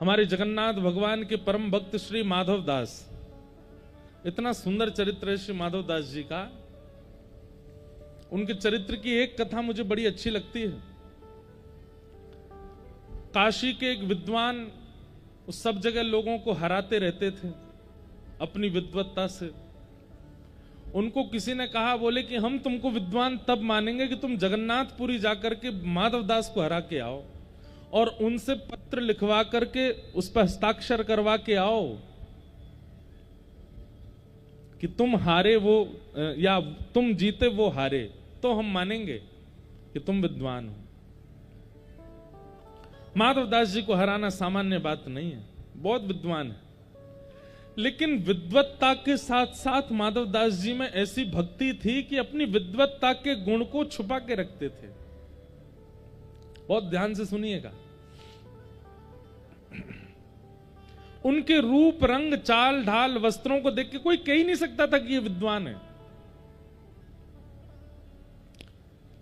हमारे जगन्नाथ भगवान के परम भक्त श्री माधव दास, इतना सुंदर चरित्र है श्री माधव दास जी का। उनके चरित्र की एक कथा मुझे बड़ी अच्छी लगती है। काशी के एक विद्वान उस सब जगह लोगों को हराते रहते थे अपनी विद्वत्ता से। उनको किसी ने कहा, बोले कि हम तुमको विद्वान तब मानेंगे कि तुम जगन्नाथपुरी जाकर के माधव दास को हरा के आओ और उनसे पत्र लिखवा करके उस पर हस्ताक्षर करवा के आओ कि तुम हारे वो या तुम जीते वो हारे, तो हम मानेंगे कि तुम विद्वान हो। माधव दास जी को हराना सामान्य बात नहीं है, बहुत विद्वान है। लेकिन विद्वत्ता के साथ साथ माधव दास जी में ऐसी भक्ति थी कि अपनी विद्वत्ता के गुण को छुपा के रखते थे। बहुत ध्यान से सुनिएगा। उनके रूप, रंग, चाल, ढाल, वस्त्रों को देख के कोई कह ही नहीं सकता था कि ये विद्वान है।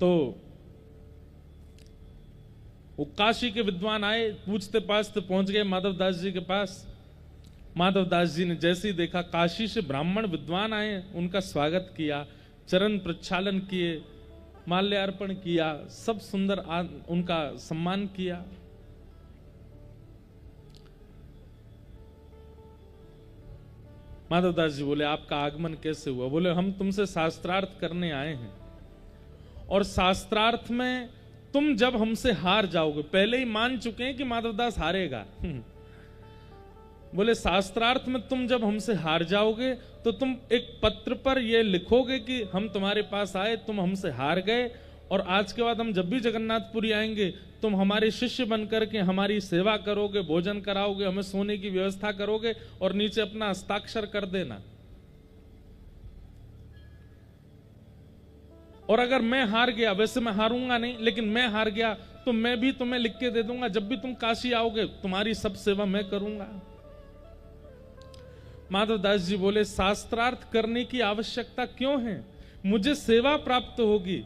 तो वो काशी के विद्वान आए, पूछते पाछते पहुंच गए माधव दास जी के पास। माधव दास जी ने जैसे ही देखा काशी से ब्राह्मण विद्वान आए, उनका स्वागत किया, चरण प्रक्षालन किए, माल्यार्पण किया, सब सुंदर उनका सम्मान किया। माधव दास जी बोले, आपका आगमन कैसे हुआ? बोले, हम तुमसे शास्त्रार्थ करने आए हैं और शास्त्रार्थ में तुम जब हमसे हार जाओगे, पहले ही मान चुके हैं कि माधव दास हारेगा। बोले, शास्त्रार्थ में तुम जब हमसे हार जाओगे तो तुम एक पत्र पर यह लिखोगे कि हम तुम्हारे पास आए, तुम हमसे हार गए, और आज के बाद हम जब भी जगन्नाथपुरी आएंगे तुम हमारे शिष्य बनकर के हमारी सेवा करोगे, भोजन कराओगे, हमें सोने की व्यवस्था करोगे और नीचे अपना हस्ताक्षर कर देना। और अगर मैं हार गया, वैसे मैं हारूंगा नहीं, लेकिन मैं हार गया तो मैं भी तुम्हें लिख के दे दूंगा, जब भी तुम काशी आओगे तुम्हारी सब सेवा मैं करूंगा। माधव दास जी बोले, शास्त्रार्थ करने की आवश्यकता क्यों है? मुझे सेवा प्राप्त होगी।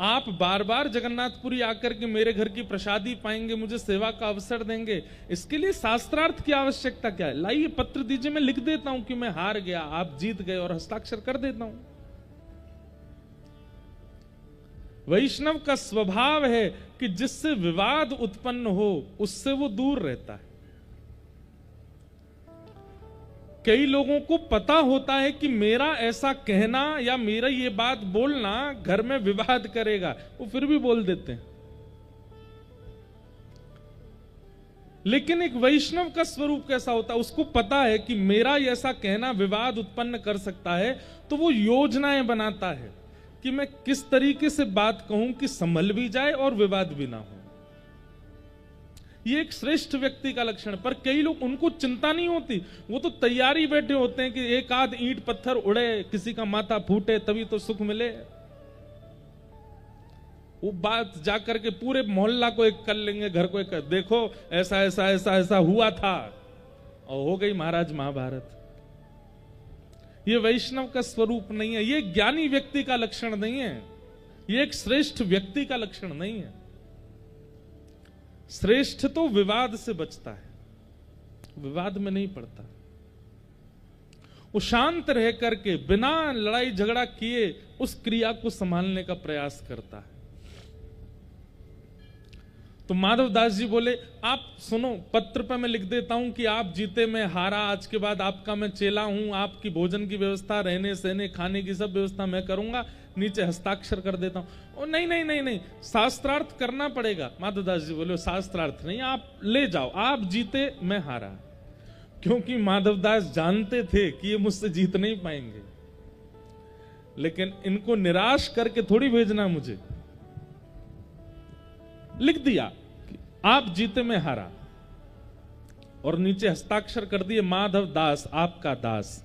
आप बार बार जगन्नाथपुरी आकर के मेरे घर की प्रसादी पाएंगे, मुझे सेवा का अवसर देंगे, इसके लिए शास्त्रार्थ की आवश्यकता क्या है? लाइए पत्र दीजिए, मैं लिख देता हूं कि मैं हार गया, आप जीत गए, और हस्ताक्षर कर देता हूं। वैष्णव का स्वभाव है कि जिससे विवाद उत्पन्न हो उससे वो दूर रहता है। कई लोगों को पता होता है कि मेरा ऐसा कहना या मेरा ये बात बोलना घर में विवाद करेगा, वो फिर भी बोल देते हैं। लेकिन एक वैष्णव का स्वरूप कैसा होता है? उसको पता है कि मेरा ऐसा कहना विवाद उत्पन्न कर सकता है, तो वो योजनाएं बनाता है कि मैं किस तरीके से बात कहूं कि संभल भी जाए और विवाद भी ना हो। ये एक श्रेष्ठ व्यक्ति का लक्षण है। पर कई लोग, उनको चिंता नहीं होती, वो तो तैयारी बैठे होते हैं कि एक आध ईंट पत्थर उड़े, किसी का माथा फूटे, तभी तो सुख मिले। वो बात जाकर के पूरे मोहल्ला को एक कर लेंगे, घर को एक कर, देखो ऐसा ऐसा ऐसा ऐसा हुआ था, और हो गई महाराज महाभारत। ये वैष्णव का स्वरूप नहीं है, ये ज्ञानी व्यक्ति का लक्षण नहीं है, ये एक श्रेष्ठ व्यक्ति का लक्षण नहीं है। श्रेष्ठ तो विवाद से बचता है, विवाद में नहीं पड़ता। वो शांत रह करके बिना लड़ाई झगड़ा किए उस क्रिया को संभालने का प्रयास करता है। तो माधव दास जी बोले, आप सुनो, पत्र पे मैं लिख देता हूं कि आप जीते, मैं हारा, आज के बाद आपका मैं चेला हूं, आपकी भोजन की व्यवस्था, रहने सहने खाने की सब व्यवस्था मैं करूंगा, नीचे हस्ताक्षर कर देता हूं। ओ नहीं नहीं नहीं नहीं, शास्त्रार्थ करना पड़ेगा। माधव दास जी बोले, शास्त्रार्थ नहीं, आप ले जाओ, आप जीते मैं हारा। क्योंकि माधव दास जानते थे कि ये मुझसे जीत नहीं पाएंगे, लेकिन इनको निराश करके थोड़ी भेजना मुझे। लिख दिया कि आप जीते मैं हारा, और नीचे हस्ताक्षर कर दिए, माधव दास आपका दास।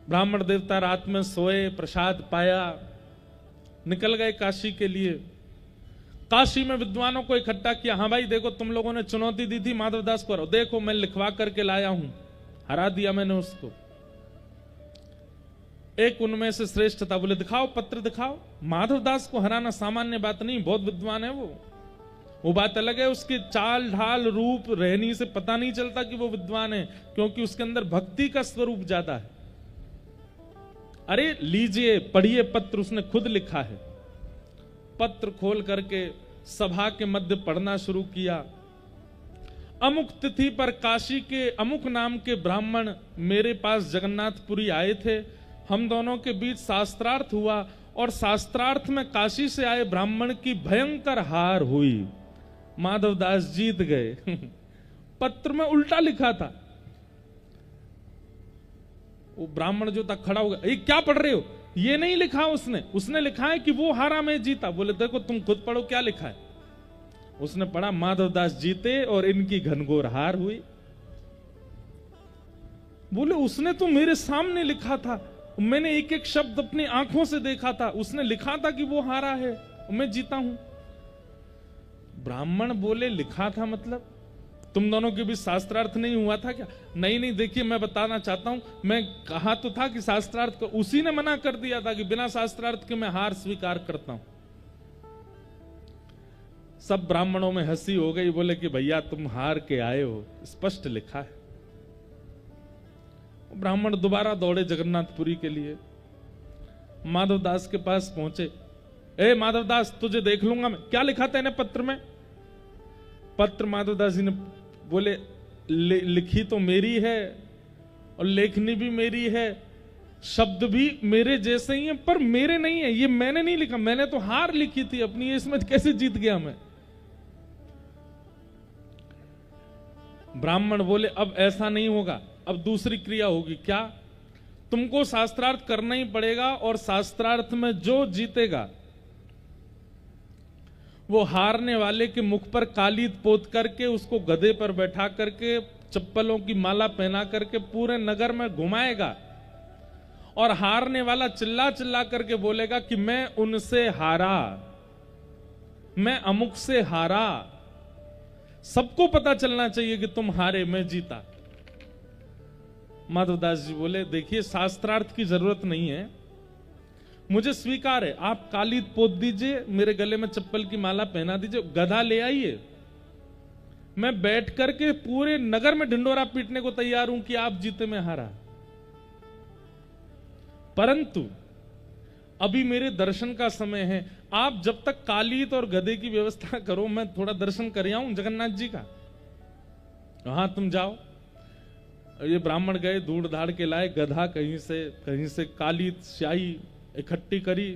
ब्राह्मण देवता रात में सोए, प्रसाद पाया, निकल गए काशी के लिए। काशी में विद्वानों को इकट्ठा किया, हाँ भाई देखो, तुम लोगों ने चुनौती दी थी माधव दास को, देखो मैं लिखवा करके लाया हूं, हरा दिया मैंने उसको। एक उनमें से श्रेष्ठ था, बोले दिखाओ पत्र दिखाओ। माधव दास को हराना सामान्य बात नहीं, बहुत विद्वान है वो। वो बात अलग है, उसके चाल ढाल रूप रहनी से पता नहीं चलता कि वो विद्वान है, क्योंकि उसके अंदर भक्ति का स्वरूप ज्यादा है। अरे लीजिए, पढ़िए पत्र, उसने खुद लिखा है। पत्र खोल करके सभा के मध्य पढ़ना शुरू किया। अमुक तिथि पर काशी के अमुक नाम के ब्राह्मण मेरे पास जगन्नाथपुरी आए थे। हम दोनों के बीच शास्त्रार्थ हुआ और शास्त्रार्थ में काशी से आए ब्राह्मण की भयंकर हार हुई। माधवदास जीत गए। पत्र में उल्टा लिखा था। वो ब्राह्मण जो था खड़ा हो गया, ये क्या पढ़ रहे हो? ये नहीं लिखा उसने लिखा है कि वो हारा मैं जीता। बोले देखो तुम खुद पढ़ो क्या लिखा है। उसने पढ़ा माधवदास जीते और इनकी घनघोर हार हुई। बोले उसने तो मेरे सामने लिखा था, मैंने एक एक शब्द अपनी आंखों से देखा था, उसने लिखा था कि वो हारा है, मैं जीता हूं। ब्राह्मण बोले लिखा था मतलब तुम दोनों के बीच शास्त्रार्थ नहीं हुआ था क्या? नहीं देखिए मैं बताना चाहता हूं, मैं कहा तो था कि शास्त्रार्थ को, उसी ने मना कर दिया था कि बिना शास्त्रार्थ के मैं हार स्वीकार करता हूं। सब ब्राह्मणों में हंसी हो गई। बोले कि भैया तुम हार के आए हो, स्पष्ट लिखा है। ब्राह्मण दोबारा दौड़े जगन्नाथपुरी के लिए। माधवदास के पास पहुंचे। ए माधवदास, तुझे देख लूंगा मैं, क्या लिखा था इन्हें पत्र में? पत्र माधवदास जी ने बोले लिखी तो मेरी है और लेखनी भी मेरी है, शब्द भी मेरे जैसे ही हैं, पर मेरे नहीं है, ये मैंने नहीं लिखा, मैंने तो हार लिखी थी अपनी, इसमें कैसे जीत गया मैं? ब्राह्मण बोले अब ऐसा नहीं होगा, अब दूसरी क्रिया होगी। क्या? तुमको शास्त्रार्थ करना ही पड़ेगा और शास्त्रार्थ में जो जीतेगा वो हारने वाले के मुख पर कालीद पोत करके, उसको गधे पर बैठा करके, चप्पलों की माला पहना करके पूरे नगर में घुमाएगा और हारने वाला चिल्ला चिल्ला करके बोलेगा कि मैं उनसे हारा, मैं अमुक से हारा। सबको पता चलना चाहिए कि तुम हारे, मैं जीता। माधवदास जी बोले देखिए शास्त्रार्थ की जरूरत नहीं है, मुझे स्वीकार है, आप कालीद पोत दीजिए, मेरे गले में चप्पल की माला पहना दीजिए, गधा ले आइए, मैं बैठ करके पूरे नगर में ढिंडोरा पीटने को तैयार हूं कि आप जीते मैं हारा। परंतु अभी मेरे दर्शन का समय है, आप जब तक कालीद और गधे की व्यवस्था करो, मैं थोड़ा दर्शन कर आऊं जगन्नाथ जी का। हाँ तुम जाओ। ये ब्राह्मण गए, दूड़ धाड़ के लाए गधा, कहीं से कालीद स्याही इकट्ठी करी।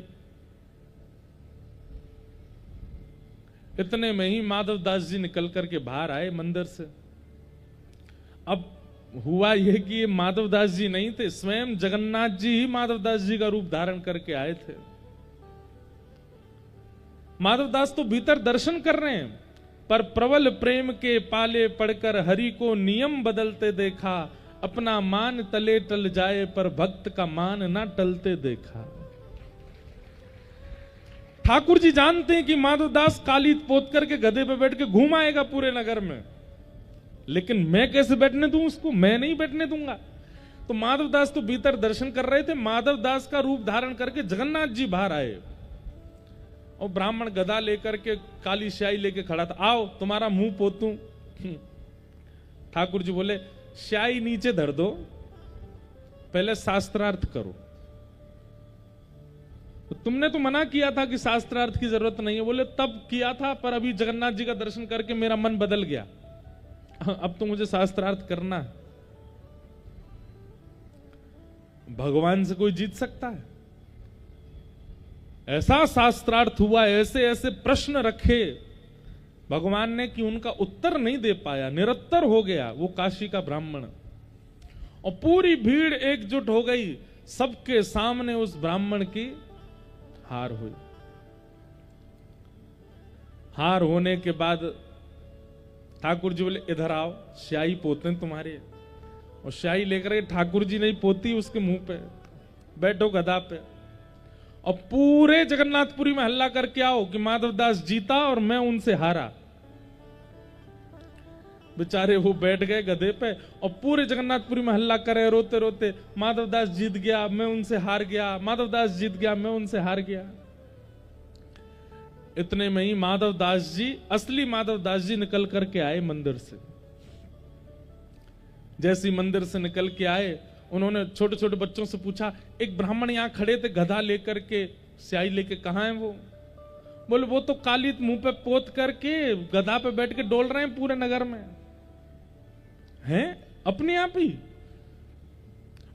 इतने में ही माधवदास जी निकल करके बाहर आए मंदिर से। अब हुआ यह कि ये माधवदास जी नहीं थे, स्वयं जगन्नाथ जी ही माधवदास जी का रूप धारण करके आए थे। माधवदास तो भीतर दर्शन कर रहे हैं, पर प्रबल प्रेम के पाले पड़कर हरि को नियम बदलते देखा, अपना मान तले टल जाए पर भक्त का मान ना टलते देखा। ठाकुर जी जानते हैं कि माधवदास कालीद पोत करके गधे पे बैठ के घूम आएगा पूरे नगर में, लेकिन मैं कैसे बैठने दूं उसको? मैं नहीं बैठने दूंगा। तो माधवदास तो भीतर दर्शन कर रहे थे, माधवदास का रूप धारण करके जगन्नाथ जी बाहर आए और ब्राह्मण गधा लेकर के काली स्याही लेके खड़ा था। आओ तुम्हारा मुंह पोतूं। ठाकुर जी बोले स्याही नीचे धर दो, पहले शास्त्रार्थ करो। तो तुमने तो मना किया था कि शास्त्रार्थ की जरूरत नहीं है। बोले तब किया था, पर अभी जगन्नाथ जी का दर्शन करके मेरा मन बदल गया, अब तो मुझे शास्त्रार्थ करना है। भगवान से कोई जीत सकता है? ऐसा शास्त्रार्थ हुआ, ऐसे ऐसे प्रश्न रखे भगवान ने कि उनका उत्तर नहीं दे पाया, निरुत्तर हो गया वो काशी का ब्राह्मण। और पूरी भीड़ एकजुट हो गई, सबके सामने उस ब्राह्मण की हार हुई। हार होने के बाद ठाकुर जी बोले इधर आओ, स्याही पोते तुम्हारे। और स्याही लेकर ठाकुर जी ने पोती उसके मुंह पे, बैठो गधा पे, और पूरे जगन्नाथपुरी में हल्ला करके आओ कि माधवदास जीता और मैं उनसे हारा। बेचारे वो बैठ गए गधे पे और पूरे जगन्नाथपुरी में हल्ला करे रोते रोते, माधवदास जीत गया, मैं उनसे हार गया, माधवदास जीत गया, मैं उनसे हार गया। इतने में ही माधव दास जी, असली माधव दास जी निकल करके आए मंदिर से। जैसे ही मंदिर से निकल के आए, उन्होंने छोटे छोटे बच्चों से पूछा, एक ब्राह्मण यहां खड़े थे गधा लेकर के, स्याही लेके, कहां है वो? बोले वो तो काली मुंह पे पोत करके गधा पे बैठ के डोल रहे हैं पूरे नगर में। हैं अपने आप ही।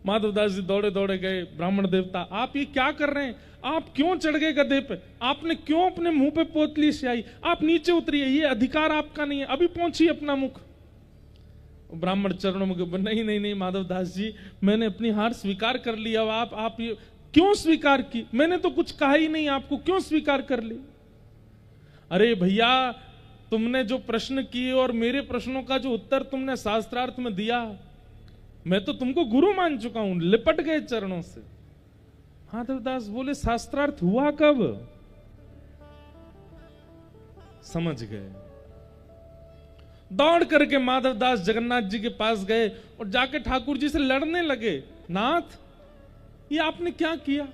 माधवदास जी दौड़े दौड़े गए, ब्राह्मण देवता आप ये क्या कर रहे हैं? आप क्यों चढ़ गए गधे पे? आपने क्यों अपने मुंह पे पोत ली स्याही? आप नीचे उतरिए, ये अधिकार आपका नहीं है, अभी पहुंचिए अपना मुख। ब्राह्मण चरणों में, नहीं नहीं नहीं माधवदास जी, मैंने अपनी हार स्वीकार कर ली। अब आप ये क्यों स्वीकार की? मैंने तो कुछ कहा ही नहीं आपको, क्यों स्वीकार कर ली? अरे भैया, तुमने जो प्रश्न किए और मेरे प्रश्नों का जो उत्तर तुमने शास्त्रार्थ में दिया, मैं तो तुमको गुरु मान चुका हूं। लिपट गए चरणों से। माधवदास बोले शास्त्रार्थ हुआ कब? समझ गए। दौड़ करके माधवदास जगन्नाथ जी के पास गए और जाके ठाकुर जी से लड़ने लगे, नाथ ये आपने क्या किया?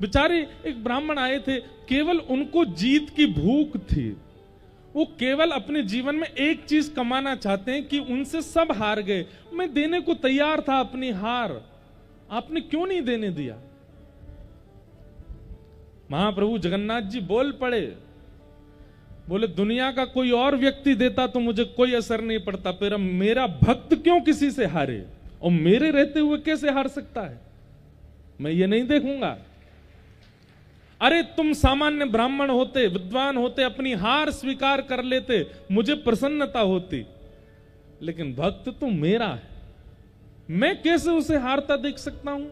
बेचारे एक ब्राह्मण आए थे, केवल उनको जीत की भूख थी। वो केवल अपने जीवन में एक चीज कमाना चाहते हैं कि उनसे सब हार गए। मैं देने को तैयार था अपनी हार, आपने क्यों नहीं देने दिया? महाप्रभु जगन्नाथ जी बोल पड़े, बोले दुनिया का कोई और व्यक्ति देता तो मुझे कोई असर नहीं पड़ता, पर मेरा भक्त क्यों किसी से हारे, और मेरे रहते हुए कैसे हार सकता है? मैं ये नहीं देखूंगा। अरे तुम सामान्य ब्राह्मण होते, विद्वान होते, अपनी हार स्वीकार कर लेते, मुझे प्रसन्नता होती, लेकिन भक्त तो मेरा है, मैं कैसे उसे हारता देख सकता हूं?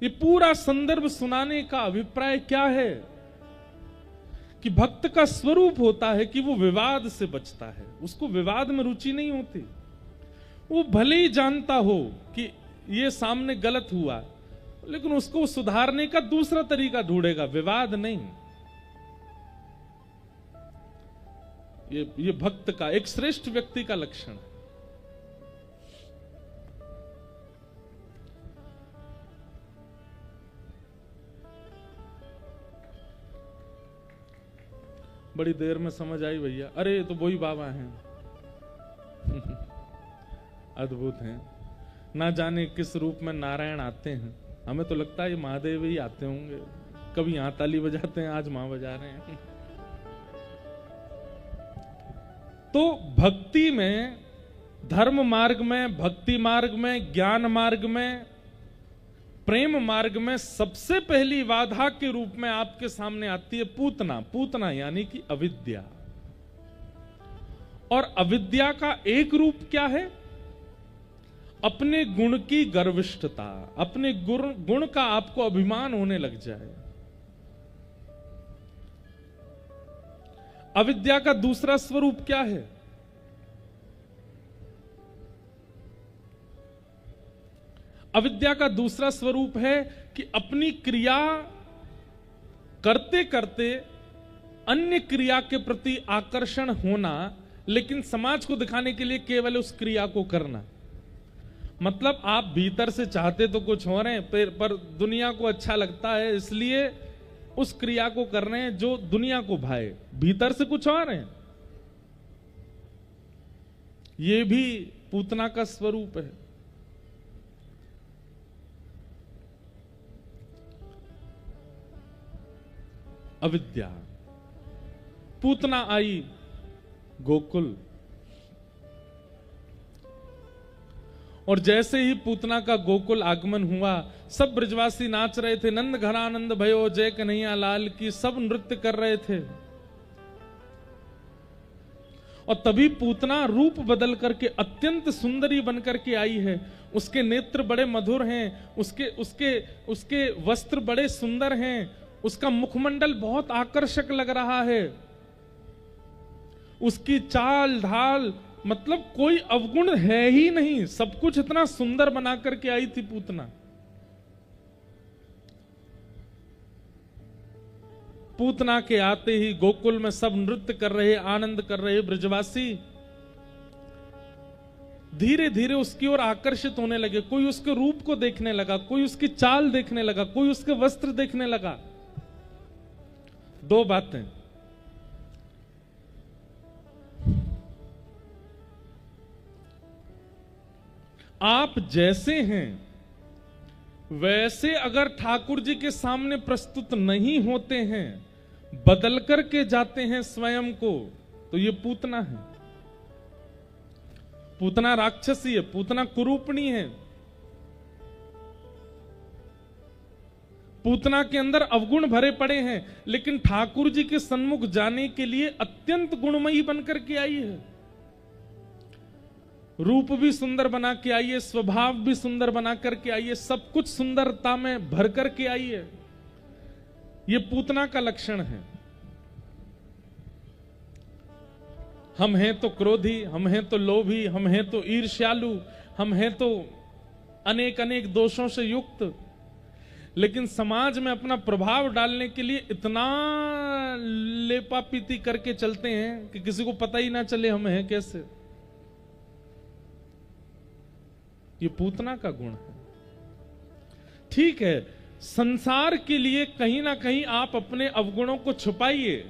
ये पूरा संदर्भ सुनाने का अभिप्राय क्या है कि भक्त का स्वरूप होता है कि वो विवाद से बचता है, उसको विवाद में रुचि नहीं होती। वो भले ही जानता हो कि ये सामने गलत हुआ, लेकिन उसको सुधारने का दूसरा तरीका ढूंढेगा, विवाद नहीं। ये भक्त का, एक श्रेष्ठ व्यक्ति का लक्षण है। बड़ी देर में समझ आई भैया। अरे ये तो वही बाबा हैं। अद्भुत हैं, ना जाने किस रूप में नारायण आते हैं। हमें तो लगता है ये महादेव ही आते होंगे। कभी यहां ताली बजाते हैं, आज वहां बजा रहे हैं। तो भक्ति में, धर्म मार्ग में, भक्ति मार्ग में, ज्ञान मार्ग में, प्रेम मार्ग में सबसे पहली बाधा के रूप में आपके सामने आती है पूतना। पूतना यानी कि अविद्या। और अविद्या का एक रूप क्या है? अपने गुण की गर्विष्ठता, अपने गुण का आपको अभिमान होने लग जाए। अविद्या का दूसरा स्वरूप क्या है? अविद्या का दूसरा स्वरूप है कि अपनी क्रिया करते करते अन्य क्रिया के प्रति आकर्षण होना, लेकिन समाज को दिखाने के लिए केवल उस क्रिया को करना। मतलब आप भीतर से चाहते तो कुछ हो रहे हैं, पर दुनिया को अच्छा लगता है इसलिए उस क्रिया को कर रहे हैं जो दुनिया को भाए, भीतर से कुछ और है। ये भी पूतना का स्वरूप है। अविद्या। पूतना आई गोकुल, और जैसे ही पूतना का गोकुल आगमन हुआ, सब ब्रजवासी नाच रहे थे। नंद घरानंद भयो जय कन्हैया लाल की, सब नृत्य कर रहे थे। और तभी पूतना रूप बदल करके अत्यंत सुंदरी बनकर के आई है। उसके नेत्र बड़े मधुर हैं, उसके वस्त्र बड़े सुंदर हैं, उसका मुखमंडल बहुत आकर्षक लग रहा है, उसकी चाल ढाल, मतलब कोई अवगुण है ही नहीं, सब कुछ इतना सुंदर बना करके आई थी पूतना। पूतना के आते ही गोकुल में सब नृत्य कर रहे, आनंद कर रहे ब्रजवासी। धीरे धीरे उसकी ओर आकर्षित होने लगे। कोई उसके रूप को देखने लगा, कोई उसकी चाल देखने लगा, कोई उसके वस्त्र देखने लगा। दो बातें, आप जैसे हैं वैसे अगर ठाकुर जी के सामने प्रस्तुत नहीं होते हैं, बदल करके जाते हैं स्वयं को, तो ये पूतना है। पूतना राक्षसी है, पूतना कुरूपणी है। पूतना के अंदर अवगुण भरे पड़े हैं, लेकिन ठाकुर जी के सन्मुख जाने के लिए अत्यंत गुणमयी बनकर के आई है। रूप भी सुंदर बना के आई है, स्वभाव भी सुंदर बना करके आई है, सब कुछ सुंदरता में भर करके आई है। ये पूतना का लक्षण है। हम हैं तो क्रोधी, हम हैं तो लोभी, हम हैं तो ईर्ष्यालु, हम हैं तो अनेक अनेक दोषों से युक्त, लेकिन समाज में अपना प्रभाव डालने के लिए इतना लेपापीती करके चलते हैं कि किसी को पता ही ना चले हम हैं कैसे। ये पूतना का गुण है। ठीक है, संसार के लिए कहीं ना कहीं आप अपने अवगुणों को छुपाइए,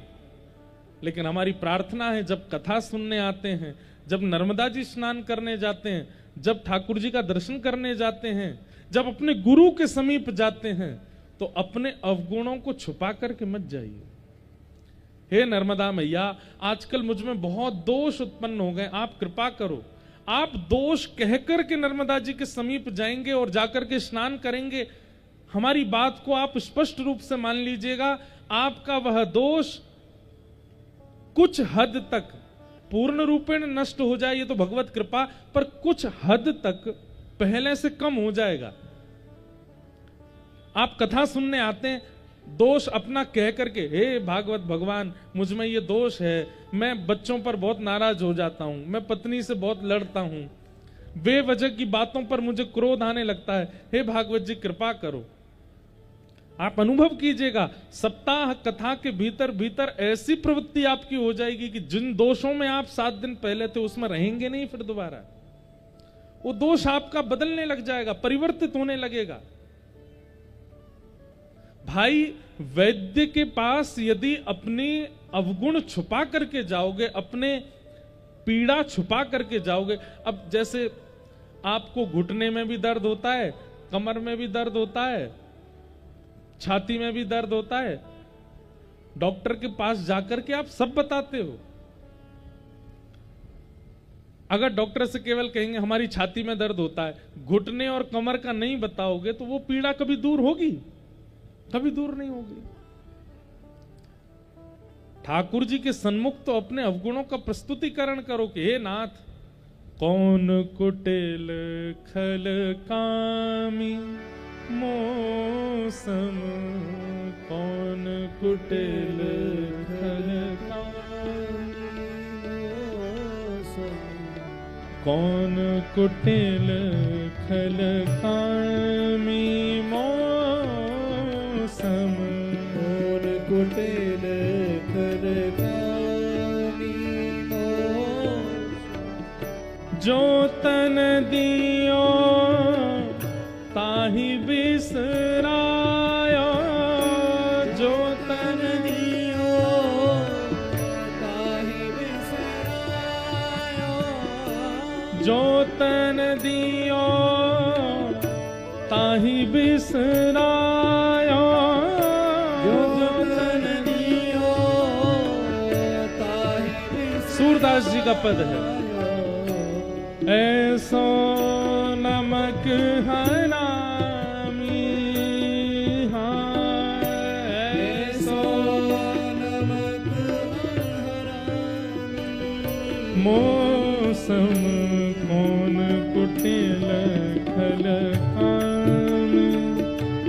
लेकिन हमारी प्रार्थना है जब कथा सुनने आते हैं, जब नर्मदा जी स्नान करने जाते हैं, जब ठाकुर जी का दर्शन करने जाते हैं, जब अपने गुरु के समीप जाते हैं, तो अपने अवगुणों को छुपा करके मत जाइए। हे नर्मदा मैया, आजकल मुझ में बहुत दोष उत्पन्न हो गए, आप कृपा करो। आप दोष कहकर के नर्मदा जी के समीप जाएंगे और जाकर के स्नान करेंगे, हमारी बात को आप स्पष्ट रूप से मान लीजिएगा। आपका वह दोष कुछ हद तक पूर्ण रूपेण नष्ट हो जाए, ये तो भगवत कृपा, पर कुछ हद तक पहले से कम हो जाएगा। आप कथा सुनने आते हैं, दोष अपना कह करके, हे भागवत भगवान मुझ में ये दोष है, मैं बच्चों पर बहुत नाराज हो जाता हूं, मैं पत्नी से बहुत लड़ता हूं, बेवजह की बातों पर मुझे क्रोध आने लगता है, हे भागवत जी कृपा करो। आप अनुभव कीजिएगा, सप्ताह कथा के भीतर भीतर ऐसी प्रवृत्ति आपकी हो जाएगी कि जिन दोषों में आप 7 दिन पहले थे उसमें रहेंगे नहीं फिर दोबारा। वो दोष आपका बदलने लग जाएगा, परिवर्तित होने लगेगा। भाई, वैद्य के पास यदि अपनी अवगुण छुपा करके जाओगे, अपने पीड़ा छुपा करके जाओगे, अब जैसे आपको घुटने में भी दर्द होता है, कमर में भी दर्द होता है, छाती में भी दर्द होता है, डॉक्टर के पास जाकर के आप सब बताते हो। अगर डॉक्टर से केवल कहेंगे हमारी छाती में दर्द होता है, घुटने और कमर का नहीं बताओगे, तो वो पीड़ा कभी दूर होगी? कभी दूर नहीं होगी। ठाकुर जी के सन्मुख तो अपने अवगुणों का प्रस्तुतिकरण करो कि हे नाथ, कौन कुटिल खल कामी मौसम, कौन कुटिल खल कामी मौसम, कौन कुटिल खल कामी मौसम, कौन कुटिल खल कामी मौसम, जो तन दियो ताहि बिसराया, जो तन दियो ताहि बिसराया, जो तन दियो ताहि बिसराया, जो तन दियो ताहि बिसराया। सूरदास जी का पद है, ऐसो नमक हरामी, ऐसो नमक हरामी, मौसम कौन कुटिल खल कामी,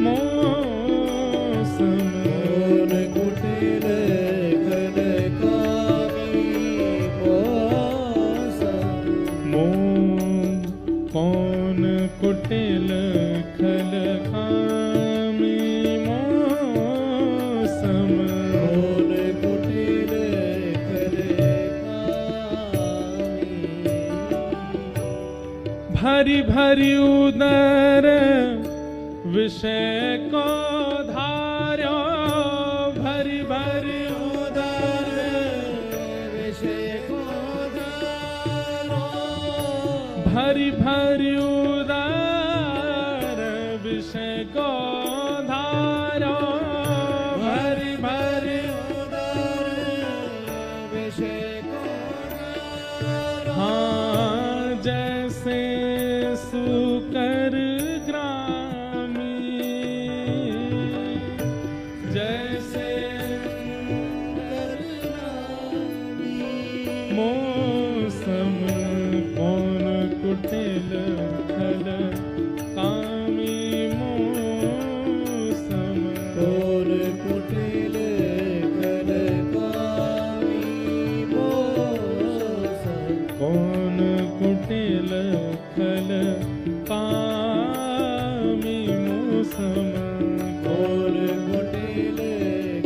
मौसम कौन कुटिल खल कामी, मौसम कौन कुटिल खल कामी, मौसम कौन कुटिल खल कामी। भरी भरी उदर विषय को धार्यो, भरी भरी उदर विषय को धारो, भरी भरी उदर विषय को धारो, भरी भरी उदर विषय को धारो। हाँ जैसे सुकर मौसम कौन कुटिल खल कामी, मौसम कौन कुटिल खल कामी, मौसम कौन कुटिल खल कामी, मौसम कौन कुटिल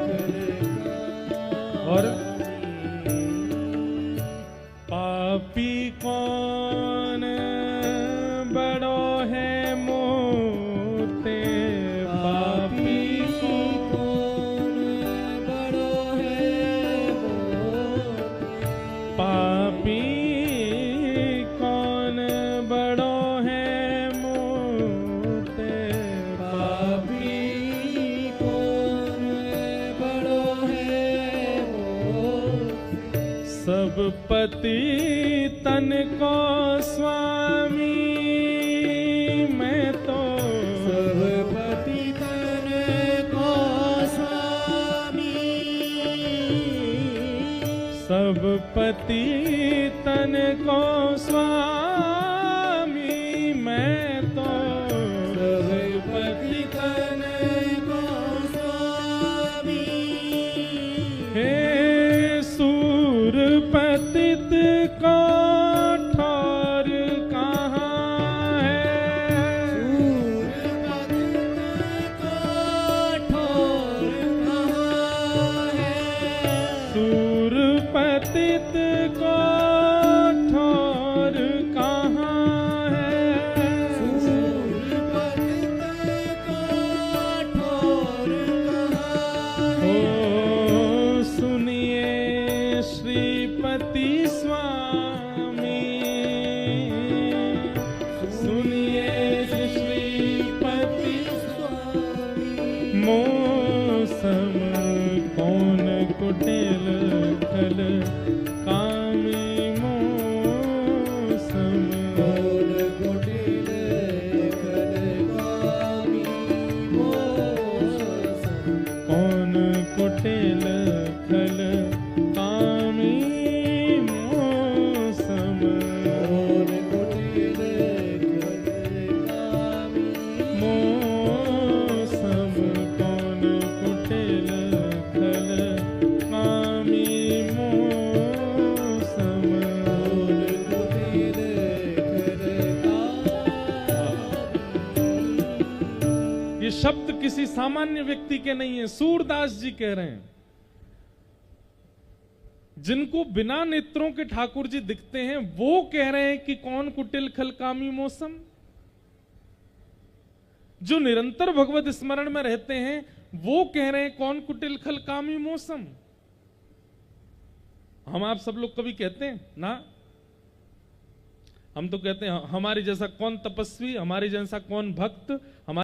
खल कामी। और पापी कौन बड़ो है मोते, पापी कौन बड़ो है मोते, पापी कौन बड़ो है मोते, पापी कौन बड़ो है मोते। सब पति तन को स्वामी, मैं तो सब पति तन को स्वामी, सब पति तन को स्वामी, मैं तो सब पति तन को स्वामी। हे सूर पतित को ठौर कहाँ है, सूर पतित को ठौर कहाँ है, सूर पतित को ठौर कहाँ है, सूर पतित को ठौर कहाँ है। ओ सुनिए श्रीपति स्वामी, सुनिए श्रीपति स्वामी, मौसम कौन कुटिल खल कामी, मौसम कौन कुटिल खल कामी, मौसम कौन कुटिल खल कामी, मौसम कौन कुटिल खल कामी, मौसम कौन कुटिल खल कामी, मौसम कौन कुटिल खल कामी। ये शब्द किसी सामान्य व्यक्ति के नहीं है, सूरदास जी कह रहे हैं, जिनको बिना नेत्रों के ठाकुर जी दिखते हैं, वो कह रहे हैं कि कौन कुटिल खल कामी मौसम। जो निरंतर भगवत स्मरण में रहते हैं वो कह रहे हैं कौन कुटिल खल कामी मौसम। हम आप सब लोग कभी कहते हैं ना, हम तो कहते हैं हमारे जैसा कौन तपस्वी, हमारे जैसा कौन भक्त, हमारे